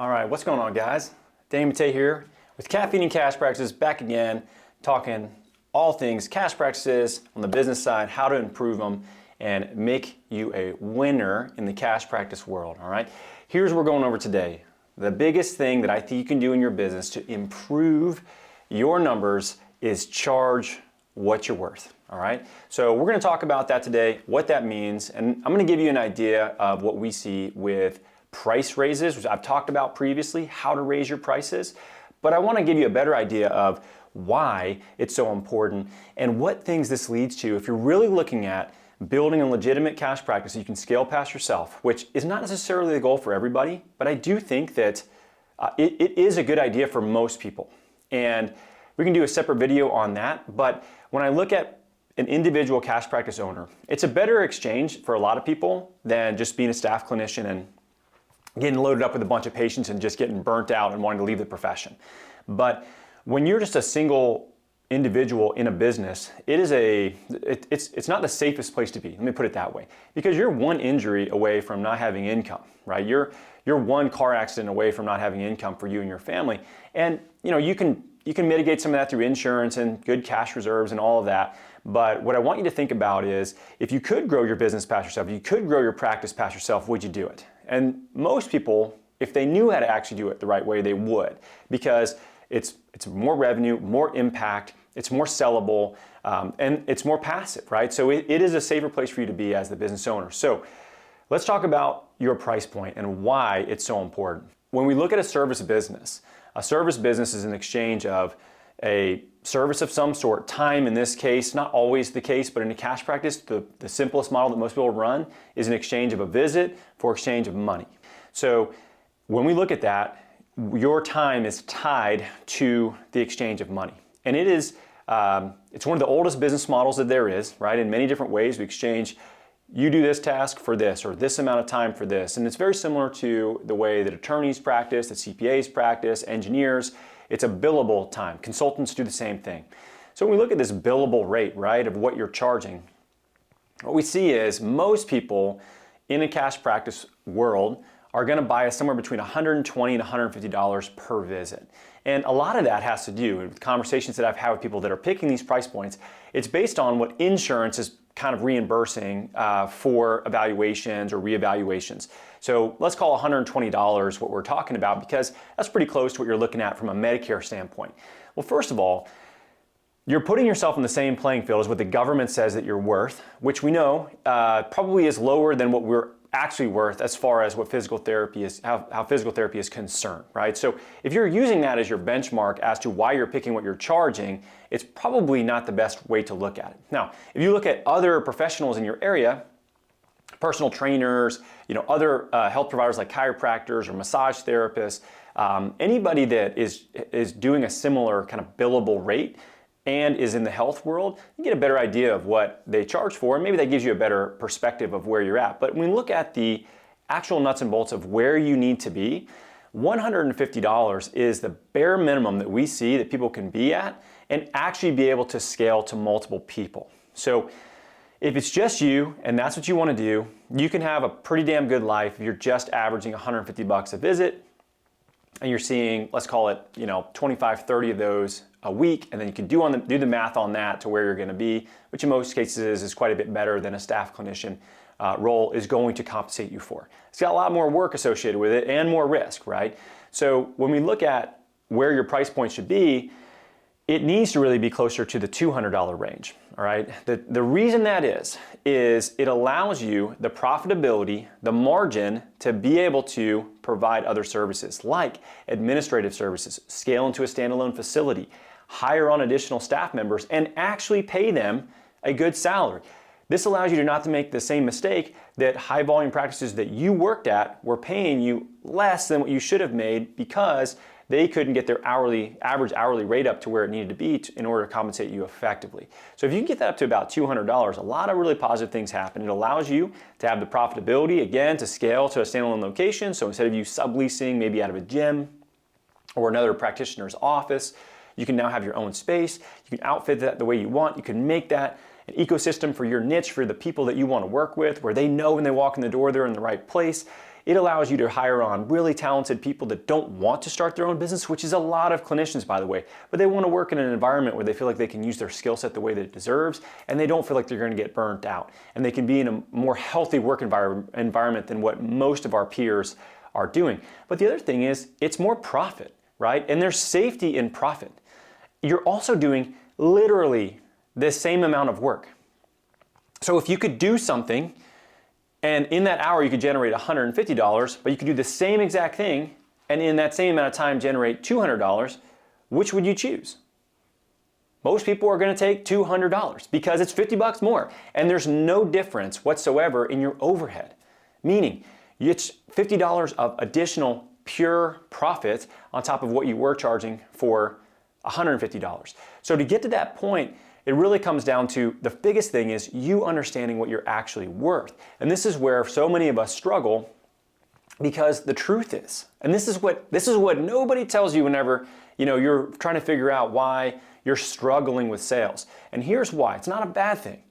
All right, what's going on, guys? Danny Matei here with Caffeine and Cash Practices, back again, talking all things cash practices on the business side, how to improve them and make you a winner in the cash practice world, all right? Here's what we're going over today. The biggest thing that I think you can do in your business to improve your numbers is charge what you're worth, all right? So we're gonna talk about that today, what that means, and I'm gonna give you an idea of what we see with price raises, which I've talked about previously, how to raise your prices, but I wanna give you a better idea of why it's so important and what things this leads to if you're really looking at building a legitimate cash practice that you can scale past yourself, which is not necessarily the goal for everybody, but I do think that it is a good idea for most people. And we can do a separate video on that, but when I look at an individual cash practice owner, it's a better exchange for a lot of people than just being a staff clinician and getting loaded up with a bunch of patients and just getting burnt out and wanting to leave the profession. But when you're just a single individual in a business, it's not the safest place to be. Let me put it that way, because you're one injury away from not having income, right? You're one car accident away from not having income for you and your family, and you can mitigate some of that through insurance and good cash reserves and all of that. But what I want you to think about is, if you could grow your business past yourself, if you could grow your practice past yourself, would you do it? And most people, if they knew how to actually do it the right way, they would, because it's more revenue, more impact, it's more sellable, and it's more passive, right? So it is a safer place for you to be as the business owner. So let's talk about your price point and why it's so important. When we look at a service business is an exchange of a service of some sort. Time, in this case, not always the case, but in a cash practice, the simplest model that most people run is an exchange of a visit for exchange of money. So when we look at that, your time is tied to the exchange of money. And it is, it's one of the oldest business models that there is, right? In many different ways, we exchange, you do this task for this, or this amount of time for this. And it's very similar to the way that attorneys practice, that CPAs practice, engineers. It's a billable time. Consultants do the same thing. So when we look at this billable rate, right, of what you're charging, what we see is most people in a cash practice world are gonna buy us somewhere between $120 and $150 per visit. And a lot of that has to do with conversations that I've had with people that are picking these price points. It's based on what insurance is kind of reimbursing for evaluations or reevaluations. So let's call $120 what we're talking about, because that's pretty close to what you're looking at from a Medicare standpoint. Well, first of all, you're putting yourself in the same playing field as what the government says that you're worth, which we know probably is lower than what we're actually worth as far as what physical therapy is, how physical therapy is concerned, right? So if you're using that as your benchmark as to why you're picking what you're charging, it's probably not the best way to look at it. Now, if you look at other professionals in your area, personal trainers, other health providers like chiropractors or massage therapists, anybody that is doing a similar kind of billable rate and is in the health world, you get a better idea of what they charge for, and maybe that gives you a better perspective of where you're at. But when we look at the actual nuts and bolts of where you need to be, $150 is the bare minimum that we see that people can be at and actually be able to scale to multiple people. So if it's just you and that's what you want to do, you can have a pretty damn good life if you're just averaging $150 a visit and you're seeing, let's call it, 25, 30 of those a week, and then you can do the math on that to where you're going to be, which in most cases is quite a bit better than a staff clinician role is going to compensate you for. It's got a lot more work associated with it and more risk, right? So when we look at where your price point should be, it needs to really be closer to the $200 range, all right? The reason that is it allows you the profitability, the margin to be able to provide other services like administrative services, scale into a standalone facility, hire on additional staff members, and actually pay them a good salary. This allows you not to make the same mistake that high volume practices that you worked at were paying you less than what you should have made because they couldn't get their average hourly rate up to where it needed to be in order to compensate you effectively. So if you can get that up to about $200, a lot of really positive things happen. It allows you to have the profitability, again, to scale to a standalone location. So instead of you subleasing maybe out of a gym or another practitioner's office, you can now have your own space. You can outfit that the way you want. You can make that an ecosystem for your niche, for the people that you want to work with, where they know when they walk in the door they're in the right place. it allows you to hire on really talented people that don't want to start their own business, which is a lot of clinicians, by the way, but they want to work in an environment where they feel like they can use their skill set the way that it deserves, and they don't feel like they're going to get burnt out, and they can be in a more healthy work environment than what most of our peers are doing. But the other thing is, it's more profit, right? And there's safety in profit. You're also doing literally the same amount of work. So if you could do something and in that hour you could generate $150, but you could do the same exact thing and in that same amount of time generate $200, which would you choose? Most people are going to take $200 because it's $50 more, and there's no difference whatsoever in your overhead. Meaning, it's $50 of additional pure profit on top of what you were charging for $150. So to get to that point, it really comes down to the biggest thing is you understanding what you're actually worth. And this is where so many of us struggle, because the truth is, and this is what nobody tells you whenever you're trying to figure out why you're struggling with sales. And here's why. It's not a bad thing.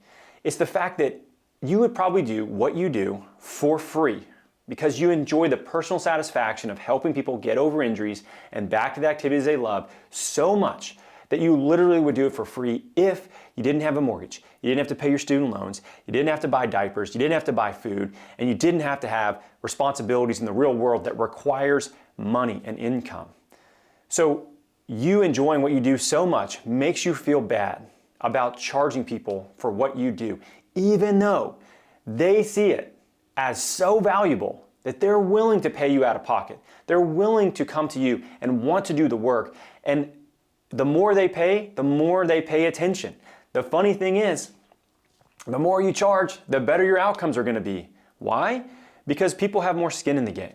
It's the fact that you would probably do what you do for free because you enjoy the personal satisfaction of helping people get over injuries and back to the activities they love so much that you literally would do it for free if you didn't have a mortgage, you didn't have to pay your student loans, you didn't have to buy diapers, you didn't have to buy food, and you didn't have to have responsibilities in the real world that requires money and income. So you enjoying what you do so much makes you feel bad about charging people for what you do, even though they see it as so valuable that they're willing to pay you out of pocket. They're willing to come to you and want to do the work. And the more they pay, the more they pay attention. The funny thing is, the more you charge, the better your outcomes are going to be. Why? Because people have more skin in the game.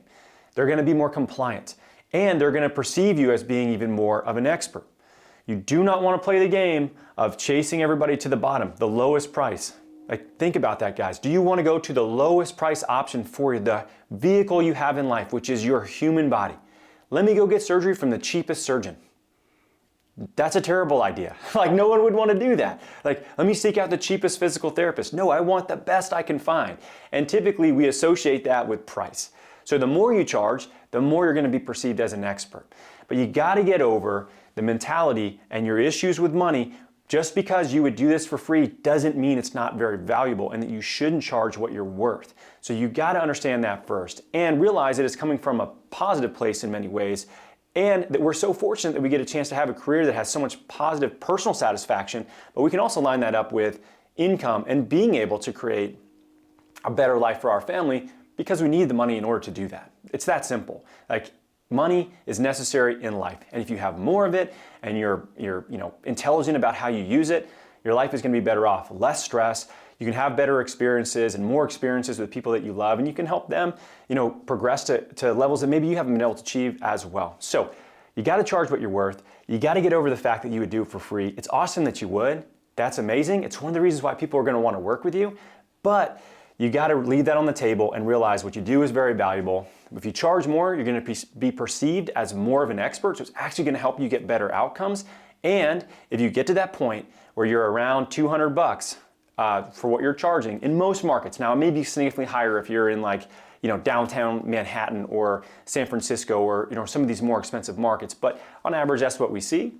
They're going to be more compliant, and they're going to perceive you as being even more of an expert. You do not want to play the game of chasing everybody to the bottom, the lowest price. Like, think about that, guys. Do you want to go to the lowest price option for the vehicle you have in life, which is your human body? Let me go get surgery from the cheapest surgeon. That's a terrible idea. Like, no one would want to do that. Like, let me seek out the cheapest physical therapist. No, I want the best I can find. And typically we associate that with price. So the more you charge, the more you're going to be perceived as an expert. But you got to get over the mentality and your issues with money. Just because you would do this for free doesn't mean it's not very valuable and that you shouldn't charge what you're worth. So you got to understand that first and realize that it's coming from a positive place in many ways, and that we're so fortunate that we get a chance to have a career that has so much positive personal satisfaction, but we can also line that up with income and being able to create a better life for our family because we need the money in order to do that. It's that simple. Like, money is necessary in life, and if you have more of it and you're intelligent about how you use it, your life is going to be better off. Less stress. You can have better experiences and more experiences with people that you love, and you can help them, progress to levels that maybe you haven't been able to achieve as well. So you got to charge what you're worth. You got to get over the fact that you would do it for free. It's awesome that you would. That's amazing. It's one of the reasons why people are going to want to work with you, but you got to leave that on the table and realize what you do is very valuable. If you charge more, you're going to be perceived as more of an expert, so it's actually going to help you get better outcomes. And if you get to that point where you're around $200 for what you're charging in most markets, now it may be significantly higher if you're in downtown Manhattan or San Francisco or some of these more expensive markets, but on average that's what we see.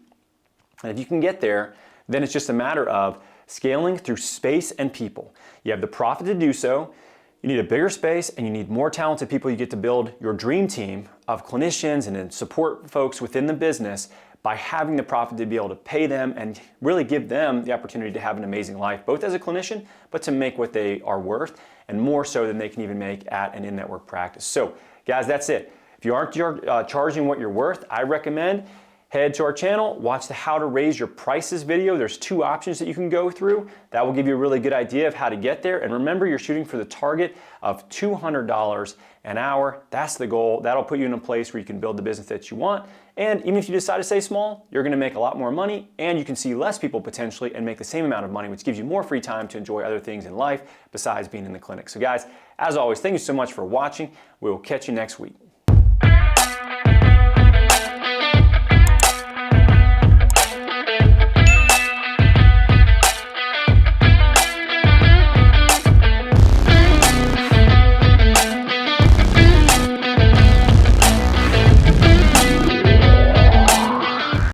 And if you can get there, then it's just a matter of scaling through space and people. You have the profit to do so. You need a bigger space and you need more talented people. You get to build your dream team of clinicians and then support folks within the business by having the profit to be able to pay them and really give them the opportunity to have an amazing life, both as a clinician, but to make what they are worth, and more so than they can even make at an in-network practice. So guys, that's it. If you aren't charging what you're worth, I recommend head to our channel, watch the How to Raise Your Prices video. There's 2 options that you can go through. That will give you a really good idea of how to get there. And remember, you're shooting for the target of $200 an hour. That's the goal. That'll put you in a place where you can build the business that you want. And even if you decide to stay small, you're gonna make a lot more money, and you can see less people potentially and make the same amount of money, which gives you more free time to enjoy other things in life besides being in the clinic. So guys, as always, thank you so much for watching. We will catch you next week.